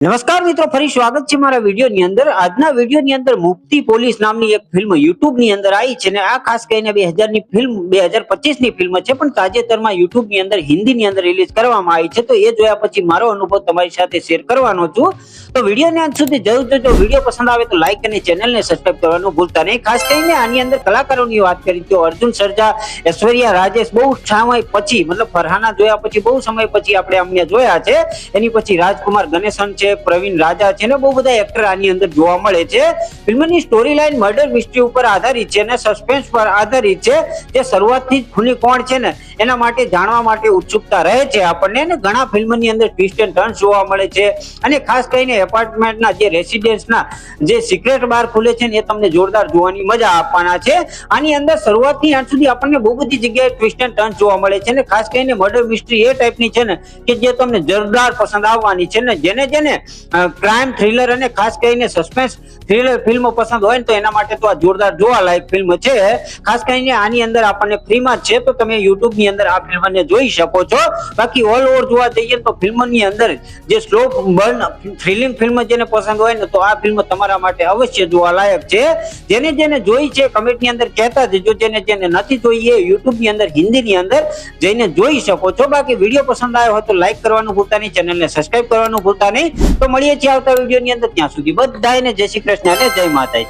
નમસ્કાર મિત્રો, ફરી સ્વાગત છે મારા વિડીયોની અંદર। આજના વિડીયોની અંદર મુક્તિ પોલીસ નામની એક ફિલ્મ યુટ્યુબની અંદર આવી છે ને આ ખાસ કરીને 2000 ની ફિલ્મ 2025 ની ફિલ્મ છે, પણ તાજેતરમાં યુટ્યુબની અંદર હિન્દીની અંદર રિલીઝ કરવામાં આવી છે। તો એ જોયા પછી મારો અનુભવ તમારી સાથે શેર કરવાનો છું। તો વિડીયોને અંત સુધી જરૂર જોજો। વિડીયો પસંદ આવે તો લાઈક અને ચેનલને સબસ્ક્રાઇબ કરવાનું ભૂલતા નહીં। ખાસ કરીને આની અંદર કલાકારોની વાત કરી તો અર્જુન સર્જા, ઐશ્વર્યા રાજેશ બહુ સમય પછી, મતલબ ફરહાના જોયા પછી બહુ સમય પછી આપણે અમને જોયા છે। એની પછી રાજકુમાર ગણેશન છે, પ્રવીણ રાજા છે ને બહુ બધા એક્ટર આની અંદર જોવા મળે છે। ફિલ્મની સ્ટોરી લાઈન મર્ડર મિસ્ટ્રી ઉપર આધારિત છે અને સસ્પેન્સ પર આધારિત છે, જે શરૂઆતથી જ ખૂની કોણ છે ને એના માટે જાણવા માટે ઉત્સુકતા રહે છે આપણને। ને ઘણા ફિલ્મની અંદર ટ્વિસ્ટ એન્ડ ટર્ન્સ જોવા મળે છે અને ખાસ કરીને એપાર્ટમેન્ટના જે રેસિડેન્સના જે સિક્રેટ બાર ખુલે છે ને એ તમને જોરદાર જોવાની મજા આપવાના છે। આની અંદર શરૂઆતથી અંત સુધી આપણને બહુ બધી જગ્યાએ ટ્વિસ્ટ એન્ડ ટર્ન્સ જોવા મળે છે ને ખાસ કરીને મર્ડર મિસ્ટ્રી એ ટાઈપની છે ને કે જે તમને જોરદાર પસંદ આવવાની છે ને જેને ક્રાઇમ થ્રિલર અને ખાસ કરીને સસ્પેન્સ થ્રિલર ફિલ્મ પસંદ હોય ને તો એના માટે તો આ જોરદાર જોવાલાયક ફિલ્મ છે। ખાસ કરીને આની અંદર આપણને ફ્રીમાં જ છે, તો તમે યુટ્યુબ ની અંદર આ ફિલ્મને જોઈ શકો છો। બાકી ઓલ ઓવર જોવા જઈએ તો ફિલ્મની અંદર જે સ્લો બર્ન થ્રિલિંગ ફિલ્મ જેને પસંદ હોય ને તો આ ફિલ્મ તમારા માટે અવશ્ય જોવાલાયક છે। જેને જોઈ છે કમેન્ટ ની અંદર કહેતા જજો, જેને નથી જોઈ એ યુટ્યુબ ની અંદર હિન્દીની અંદર જઈને જોઈ શકો છો। બાકી વિડીયો પસંદ આવ્યો હોય તો લાઈક કરવાનું ભૂલતા નહીં, ચેનલને સબસ્ક્રાઇબ કરવાનું ભૂલતા નહીં। તો મળીએ છીએ આવતા વિડીયોની અંદર, ત્યાં સુધી બધાને જય શ્રી કૃષ્ણ અને જય માતાજી।